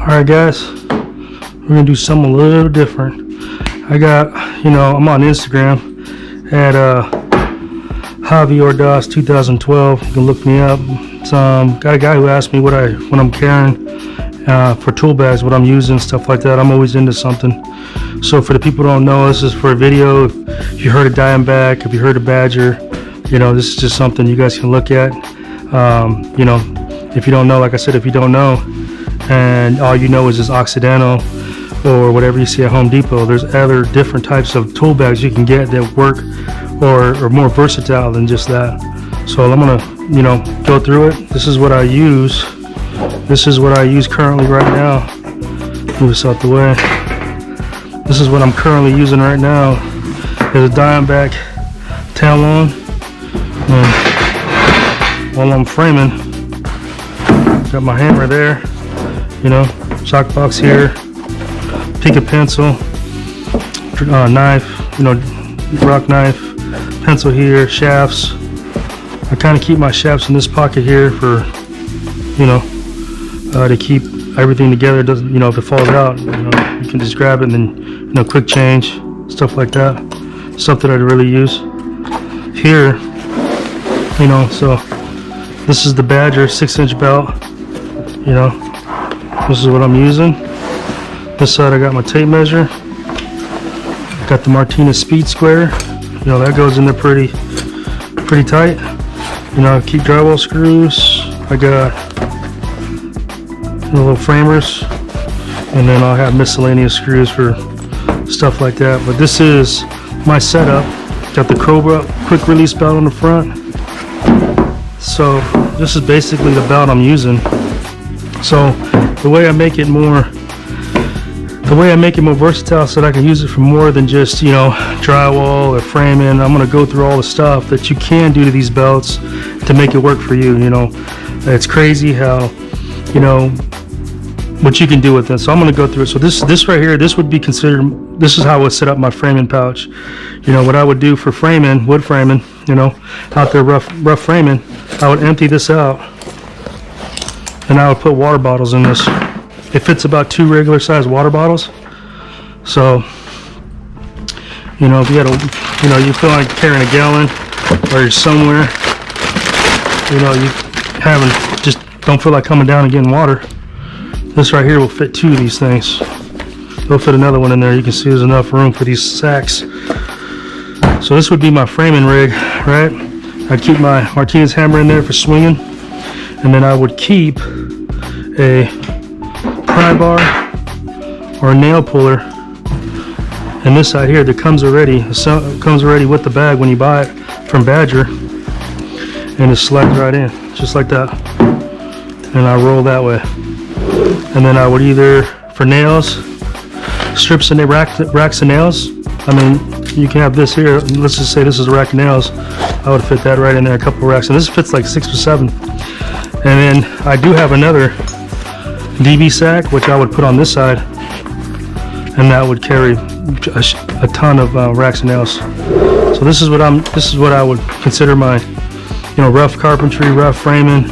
Alright guys, we're gonna do something a little different. I got, I'm on Instagram at Javi Ordaz 2012. You can look me up. Got a guy who asked me what I'm carrying for tool bags, what I'm using, stuff like that. I'm always into something. So for the people who don't know, this is for a video. If you heard a Diamondback, if you heard a Badger, this is just something you guys can look at. If you don't know, like I said, if you don't know, and all you know is just Occidental or whatever you see at Home Depot, there's other different types of tool bags you can get that work or are more versatile than just that. So I'm gonna, go through it. This is what I use. This is what I use currently right now. Move this out the way. This is what I'm currently using right now. There's a Diamondback tail on. And while I'm framing, got my hammer there, chalk box here, pick a pencil, knife, rock knife, pencil here, shafts. I kind of keep my shafts in this pocket here for, to keep everything together. Doesn't, if it falls out, you can just grab it and then, quick change, stuff like that. Stuff that I really use here, so this is the Badger 6-inch belt, this is what I'm using. This side I got my tape measure, got the Martinez speed square, that goes in there pretty tight. I keep drywall screws, I got little framers, and then I'll have miscellaneous screws for stuff like that. But this is my setup. Got the Cobra quick release belt on the front. So this is basically the belt I'm using. So the way I make it more versatile so that I can use it for more than just drywall or framing. I'm going to go through all the stuff that you can do to these belts to make it work for you. It's crazy how what you can do with it. So I'm going to go through it. So this right here, this would be considered, this is how I would set up my framing pouch. What I would do for framing, wood framing, out there rough framing, I would empty this out and I would put water bottles in this. It fits about 2 regular size water bottles. So if you got you feel like carrying a gallon or you're somewhere, you just don't feel like coming down and getting water, this right here will fit 2 of these things. They'll fit another one in there. You can see there's enough room for these sacks. So this would be my framing rig, right? I'd keep my Martinez hammer in there for swinging, and then I would keep a pry bar or a nail puller. And this side here that comes already with the bag when you buy it from Badger, and it slides right in, just like that. And I roll that way. And then I would either, for nails, strips and racks of nails. You can have this here. Let's just say this is a rack of nails. I would fit that right in there, a couple of racks. And this fits like 6 or 7. And then I do have another DB sack, which I would put on this side. And that would carry a ton of racks of nails. So this is what I would consider my, rough carpentry, rough framing.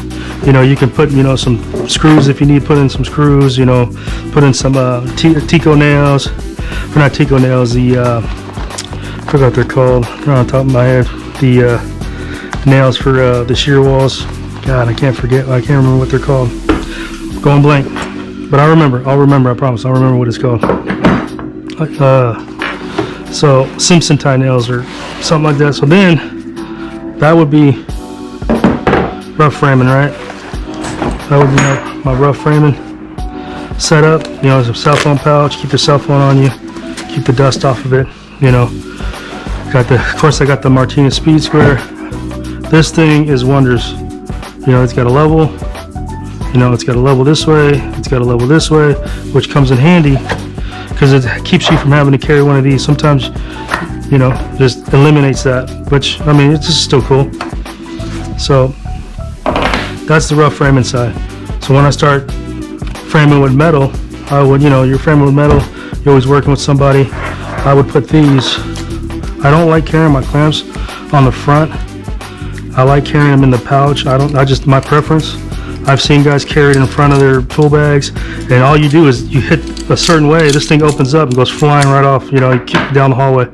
You can put, some screws if you need to put in some screws, put in some Tico nails, or not Tico nails, I forgot what they're called, they're on top of my head, the nails for the shear walls. God, I can't remember what they're called. Going blank. But I'll remember, I promise, I'll remember what it's called. So Simpson tie nails or something like that. So then, that would be rough framing, right? That would be my rough framing setup. It's a cell phone pouch. Keep your cell phone on you. Keep the dust off of it. Of course I got the Martinez speed square. This thing is wonders. It's got a level. It's got a level this way. It's got a level this way, which comes in handy because it keeps you from having to carry one of these. Sometimes, just eliminates that. Which it's just still cool. So that's the rough framing side. So when I start framing with metal, I would, you're framing with metal, you're always working with somebody, I would put these. I don't like carrying my clamps on the front. I like carrying them in the pouch. My preference. I've seen guys carry it in front of their tool bags, and all you do is you hit a certain way, this thing opens up and goes flying right off, you know, you kick it down the hallway.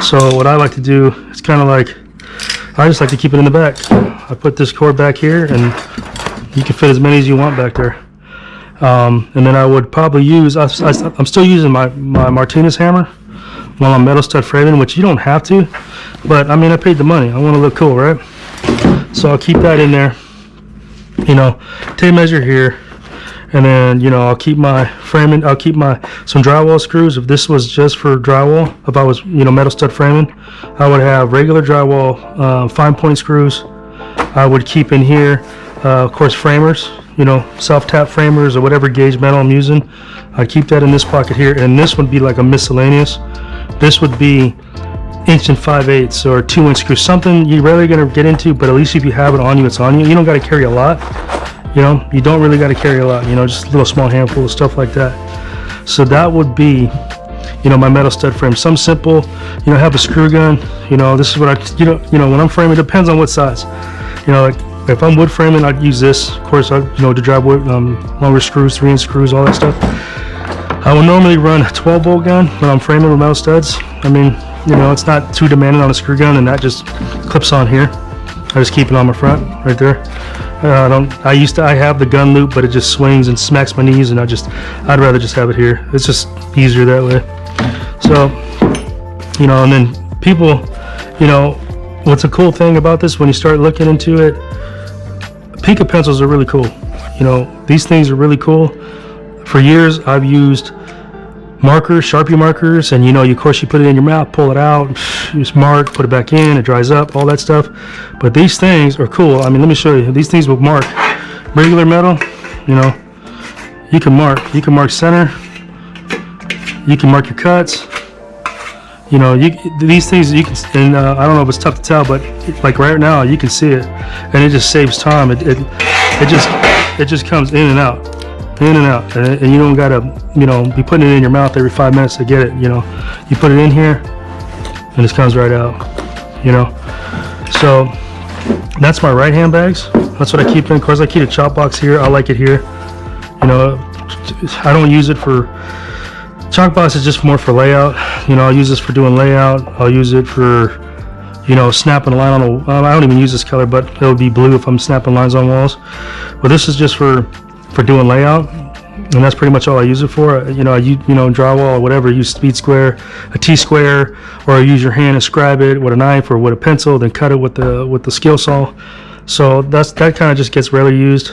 So what I like to do, it's kind of like, I just like to keep it in the back. I put this cord back here, and you can fit as many as you want back there. And then I would probably use, I'm still using my Martinez hammer while I'm metal stud framing, which you don't have to, but I mean, I paid the money. I want to look cool, right? So I'll keep that in there, you know, tape measure here, and then, you know, I'll keep my framing, I'll keep some drywall screws. If this was just for drywall, if I was, you know, metal stud framing, I would have regular drywall, fine point screws. I would keep in here, of course, framers, you know, self-tap framers or whatever gauge metal I'm using. I'd keep that in this pocket here, and this would be like a miscellaneous. This would be 1 5/8 or 2-inch screws, something you're rarely going to get into, but at least if you have it on you, it's on you. You don't got to carry a lot, you know, you don't really got to carry a lot, you know, just a little small handful of stuff like that. So that would be, you know, my metal stud frame. Some simple, you know, have a screw gun, you know, this is what I, you know, when I'm framing, it depends on what size, you know, like if I'm wood framing, I'd use this, of course, you know, to drive wood, longer screws, 3-inch screws, all that stuff. I will normally run a 12-volt gun when I'm framing with metal studs. I mean, you know, it's not too demanding on a screw gun, and that just clips on here. I just keep it on my front right there. I have the gun loop, but it just swings and smacks my knees, and I'd rather just have it here. It's just easier that way. So, you know, and then people, you know, what's a cool thing about this when you start looking into it, Pica pencils are really cool. You know, these things are really cool. For years, I've used markers, Sharpie markers, and you know, of course, you put it in your mouth, pull it out, you just mark, put it back in, it dries up, all that stuff. But these things are cool. I mean, let me show you. These things will mark regular metal. You know, you can mark center, you can mark your cuts. You know, these things you can, and I don't know if it's tough to tell, but like right now, you can see it, and it just saves time. It just comes in and out. And you don't gotta, you know, be putting it in your mouth every 5 minutes to get it. You know, you put it in here, and it comes right out. You know, so that's my right hand bags. That's what I keep in. Of course, I keep a chop box here. I like it here. You know, I don't use it for chalk box. Is just more for layout. You know, I'll use this for doing layout. I'll use it for, you know, snapping a line on a. I don't even use this color, but it would be blue if I'm snapping lines on walls. But this is just for doing layout, and that's pretty much all I use it for. You know, drywall or whatever, use speed square, a T-square, or use your hand and scribe it with a knife or with a pencil, then cut it with the skill saw. So that kind of just gets rarely used.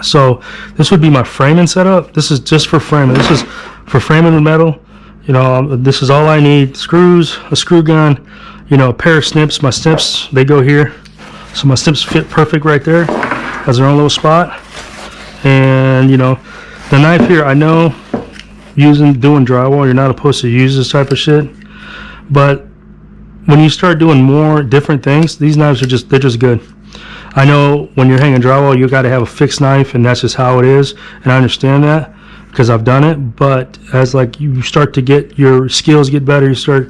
So this would be my framing setup. This is just for framing. This is for framing with metal. You know, this is all I need: screws, a screw gun, you know, a pair of snips. My snips, they go here, so my snips fit perfect right there. Has their own little spot. And you know, the knife here, I know doing drywall, you're not supposed to use this type of shit, but when you start doing more different things, these knives they're just good. I know when you're hanging drywall, you got to have a fixed knife, and that's just how it is, and I understand that because I've done it. But as like you start to get your skills get better, you start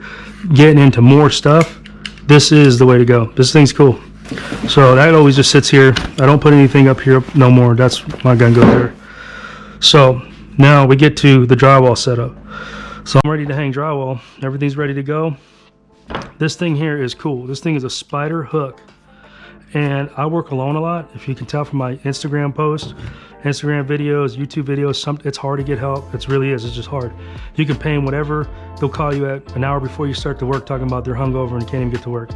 getting into more stuff, this is the way to go. This thing's cool. So that always just sits here. I don't put anything up here no more. That's my gun goes there. So now we get to the drywall setup. So I'm ready to hang drywall. Everything's ready to go. This thing here is cool. This thing is a spider hook, and I work alone a lot. If you can tell from my Instagram posts, Instagram videos, YouTube videos, it's hard to get help. It really is. It's just hard. You can pay them whatever. They'll call you at an hour before you start to work talking about they're hungover and can't even get to work.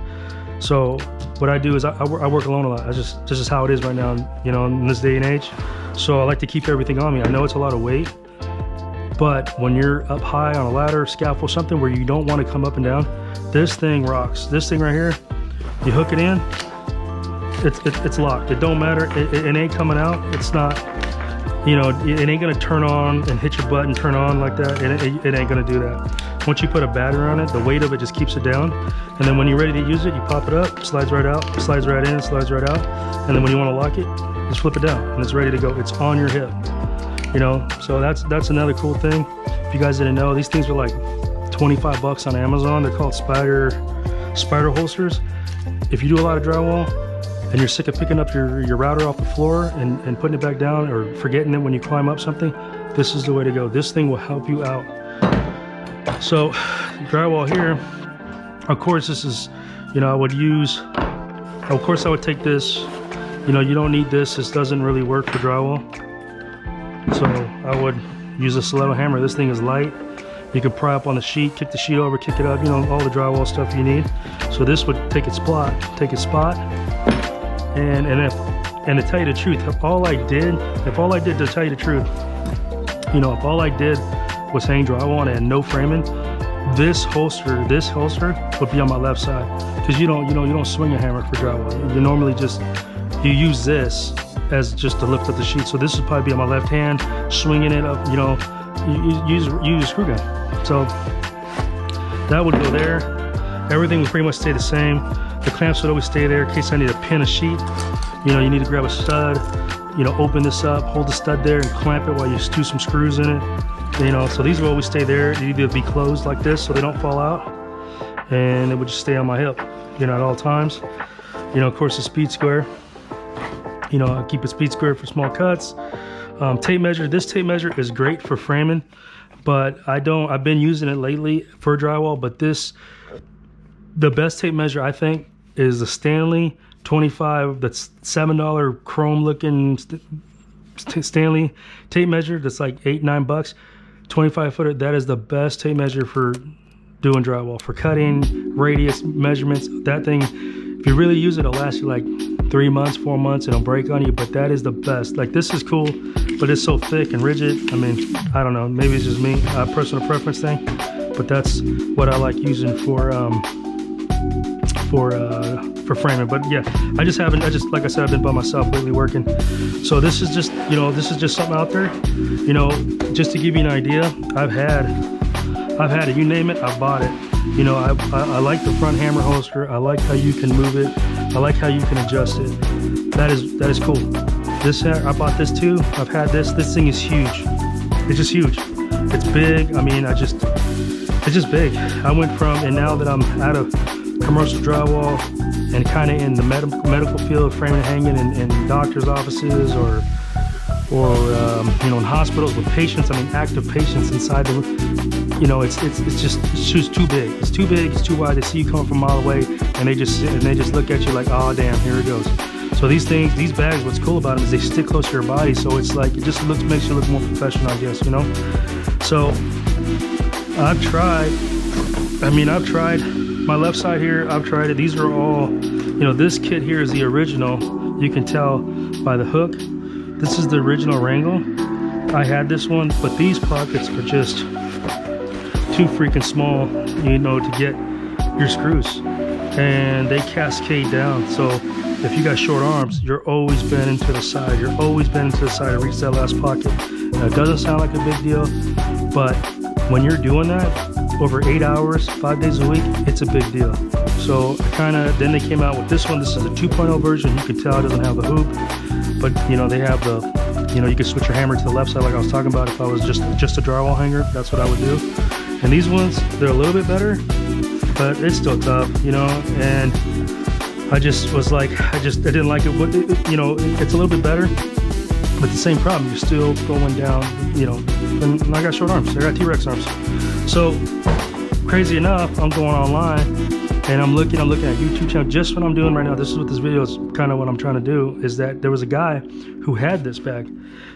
So what I do is I work alone a lot. This is how it is right now, you know, in this day and age. So I like to keep everything on me. I know it's a lot of weight, but when you're up high on a ladder, scaffold, something where you don't want to come up and down, this thing rocks. This thing right here, you hook it in, it's locked. It don't matter. It ain't coming out. It's not, you know, it ain't gonna turn on and hit your butt and turn on like that. It ain't gonna do that. Once you put a battery on it, the weight of it just keeps it down. And then when you're ready to use it, you pop it up, slides right out, slides right in, slides right out. And then when you want to lock it, just flip it down and it's ready to go. It's on your hip, you know? So that's another cool thing. If you guys didn't know, these things are like 25 bucks on Amazon. They're called spider holsters. If you do a lot of drywall and you're sick of picking up your router off the floor and putting it back down, or forgetting it when you climb up something, this is the way to go. This thing will help you out. So drywall here, of course, this is, I would use, of course I would take this, you don't need this. This doesn't really work for drywall. So I would use a stiletto hammer. This thing is light. You can pry up on the sheet, kick the sheet over, kick it up, all the drywall stuff you need. So this would take its spot. And to tell you the truth, if all I did to tell you the truth, if all I did was hang drywall on it and no framing, this holster would be on my left side, because you don't swing a hammer for drywall. You normally you use this as just to lift up the sheet. So this would probably be on my left hand, swinging it up. You use a screw gun. So that would go there. Everything would pretty much stay the same. The clamps would always stay there in case I need to pin a sheet. You need to grab a stud, open this up, hold the stud there and clamp it while you do some screws in it. So these will always stay there. They need to be closed like this so they don't fall out. And it would just stay on my hip, at all times. Of course, the speed square. I keep a speed square for small cuts. Tape measure. This tape measure is great for framing, but I've been using it lately for drywall, but the best tape measure I think is the Stanley 25, that's $7 chrome looking Stanley tape measure. That's like $8-9, 25 footer. That is the best tape measure for doing drywall, for cutting, radius measurements. That thing, if you really use it, it'll last you like 3 months, 4 months, and it'll break on you, but that is the best. Like, this is cool, but it's so thick and rigid. I mean, I don't know, maybe it's just me, a personal preference thing, but that's what I like using for framing. But yeah, like I said, I've been by myself lately working. So this is just, this is just something out there, just to give you an idea. I've had it, you name it, I bought it. I like the front hammer holster. I like how you can move it. I like how you can adjust it. That is cool. I bought this too. I've had this. This thing is huge. It's just huge. It's big. I mean, it's just big. I went from, and now that I'm out of commercial drywall and kind of in the medical field, framing and hanging in doctors' offices or in hospitals with patients. I mean, active patients inside the room. It's just too big. It's too big. It's too wide. They see you coming from a mile away, and they just look at you like, oh damn, here it goes. So these bags, what's cool about them is they stick close to your body. So it's like, it just makes you look more professional, I guess. So I've tried my left side here. I've tried it. These are all, this kit here is the original. You can tell by the hook. This is the original Wrangle. I had this one, but these pockets are just too freaking small, to get your screws, and they cascade down. So if you got short arms, you're always bending to the side. You're always bending to the side to reach that last pocket. Now, it doesn't sound like a big deal, but when you're doing that over 8 hours, 5 days a week, it's a big deal. So then they came out with this one. This is a 2.0 version. You can tell it doesn't have the hoop, but they have the, you can switch your hammer to the left side like I was talking about. If I was just a drywall hanger, that's what I would do. And these ones, they're a little bit better, but it's still tough, and I just was like, I didn't like it. It's a little bit better, but the same problem, you're still going down, and I got short arms. I got T-Rex arms. So crazy enough, I'm going online and I'm looking at YouTube channel. Just what I'm doing right now, this is what this video is kind of what I'm trying to do, is that there was a guy who had this bag,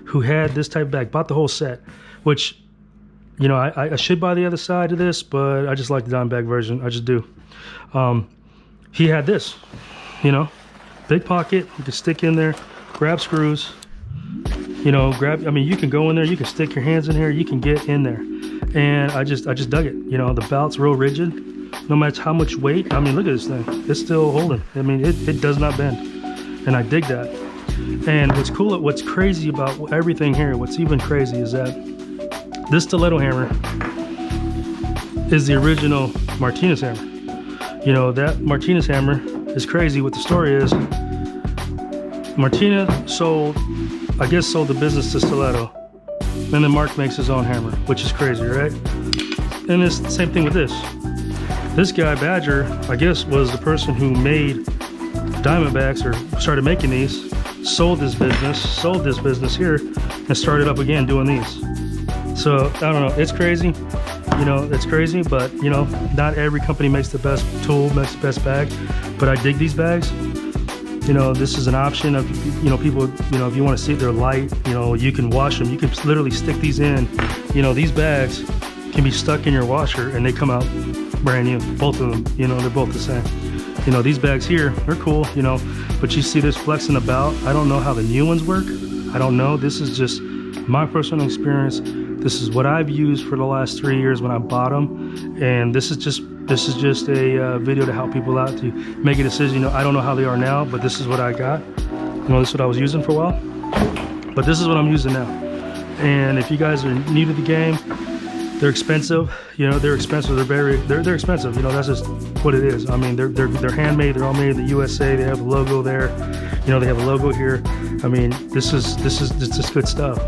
who had this type of bag, bought the whole set, which, I should buy the other side of this, but I just like the dime bag version. I just do. He had this, big pocket. You can stick in there, grab screws, you can go in there, you can stick your hands in here, you can get in there. And I just dug it. The belt's real rigid. No matter how much weight, I mean, look at this thing. It's still holding. I mean, it does not bend. And I dig that. And what's crazy about everything here, what's even crazy is that this stiletto hammer is the original Martinez hammer. That Martinez hammer is crazy. What the story is, Martinez sold the business to Stiletto, and then Mark makes his own hammer, which is crazy, right? And it's the same thing with this. This guy, Badger, I guess, was the person who made Diamondbacks, or started making these, sold this business here, and started up again doing these. So I don't know, it's crazy. You know, it's crazy, but you know, not every company makes the best tool, makes the best bag. But I dig these bags. You know, this is an option of, you know, people, you know, if you want to see it, they're light, you know, you can wash them. You can literally stick these in. You know, these bags can be stuck in your washer and they come out brand new, both of them. You know, they're both the same. You know, these bags here, they're cool, you know, but you see this flexing about. I don't know how the new ones work. I don't know. This is just my personal experience. This is what I've used for the last 3 years when I bought them, and this is just a video to help people out to make a decision. You know, I don't know how they are now, but this is what I got. You know, this is what I was using for a while, but this is what I'm using now. And if you guys are new to the game, they're expensive. You know, they're expensive. They're expensive. You know, that's just what it is. I mean, they're handmade. They're all made in the USA. They have a logo there. You know, they have a logo here. I mean, this is good stuff.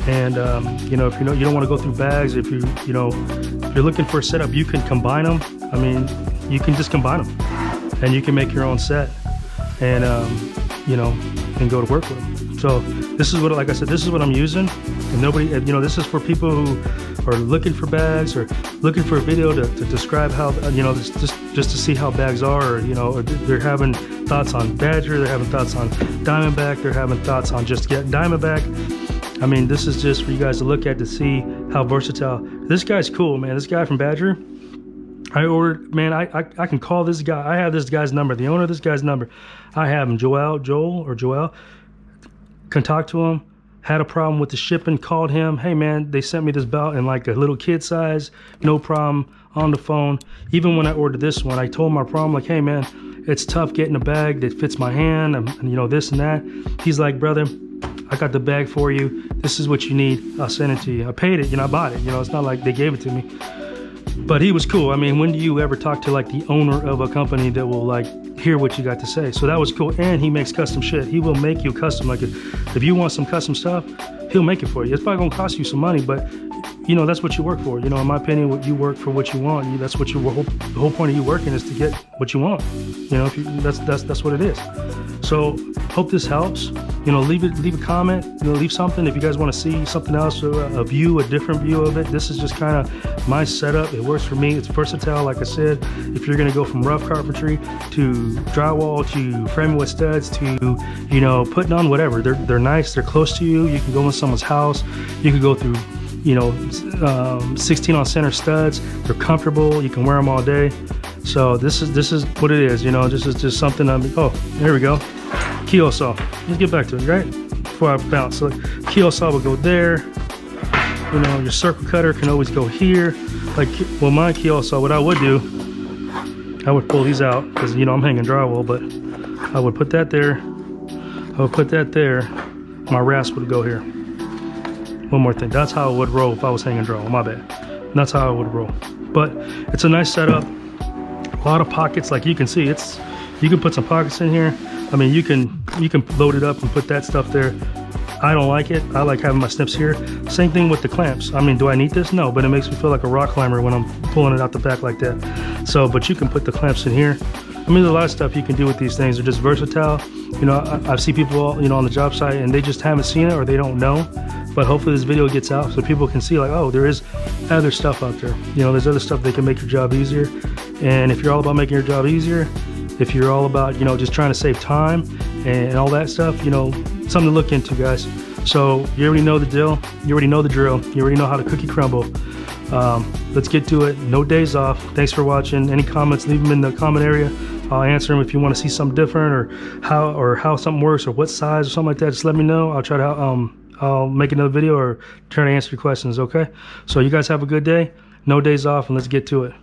And you know, if you don't want to go through bags, if you're looking for a setup, you can combine them. I mean, you can just combine them, and you can make your own set, and you know, and go to work with them. So this is what, like I said, this is what I'm using. And nobody, you know, this is for people who are looking for bags or looking for a video to describe how, you know, just to see how bags are, or, you know, or they're having thoughts on Badger, they're having thoughts on Diamondback, they're having thoughts on just getting Diamondback. I mean, this is just for you guys to look at to see how versatile. This guy's cool, man. This guy from Badger, I ordered, man, I can call this guy. I have this guy's number, the owner of this guy's number. I have him, Joel. Can talk to him. Had a problem with the shipping, called him. Hey man, they sent me this belt in like a little kid size, no problem, on the phone. Even when I ordered this one, I told him my problem, like, hey man, it's tough getting a bag that fits my hand, and you know, this and that. He's like, brother, I got the bag for you. This is what you need. I'll send it to you. I paid it, you know, I bought it. You know, it's not like they gave it to me. But he was cool. I mean, when do you ever talk to like the owner of a company that will like hear what you got to say? So that was cool. And he makes custom shit. He will make you custom. Like if you want some custom stuff, he'll make it for you. It's probably gonna cost you some money, but you know, that's what you work for. You know, in my opinion, you work for what you want. That's what the whole point of you working is to get what you want. You know, that's what it is. So hope this helps. You know, leave a comment, you know, leave something if you guys want to see something else, a different view of it. This is just kind of my setup. It works for me. It's versatile. Like I said, if you're gonna go from rough carpentry to drywall to framing with studs to, you know, putting on whatever, they're nice. They're close to you. You can go in someone's house. You can go through, you know, 16 on center studs. They're comfortable. You can wear them all day. So this is what it is. You know, this is just something. Oh, there we go. Keel saw. Let's get back to it, right? Before I bounce. So keel saw will go there. You know, your circle cutter can always go here. Like, well, my keel saw, what I would do, I would pull these out because, you know, I'm hanging drywall, but I would put that there. I would put that there. My rasp would go here. One more thing. That's how I would roll if I was hanging drywall. My bad. That's how I would roll. But it's a nice setup. A lot of pockets, like you can see. You can put some pockets in here. I mean, you can load it up and put that stuff there. I don't like it. I like having my snips here. Same thing with the clamps. I mean, do I need this? No, but it makes me feel like a rock climber when I'm pulling it out the back like that. So, but you can put the clamps in here. I mean, there's a lot of stuff you can do with these things. They're just versatile. You know, I see people, you know, on the job site and they just haven't seen it or they don't know. But hopefully this video gets out so people can see like, oh, there is other stuff out there. You know, there's other stuff that can make your job easier. And if you're all about making your job easier, if you're all about, you know, just trying to save time and all that stuff, you know, something to look into, guys. So you already know the deal. You already know the drill. You already know how to cookie crumble. Let's get to it. No days off. Thanks for watching. Any comments, leave them in the comment area. I'll answer them. If you want to see something different or how something works or what size or something like that, just let me know. I'll try to I'll make another video or try to answer your questions. Okay. So you guys have a good day. No days off, and let's get to it.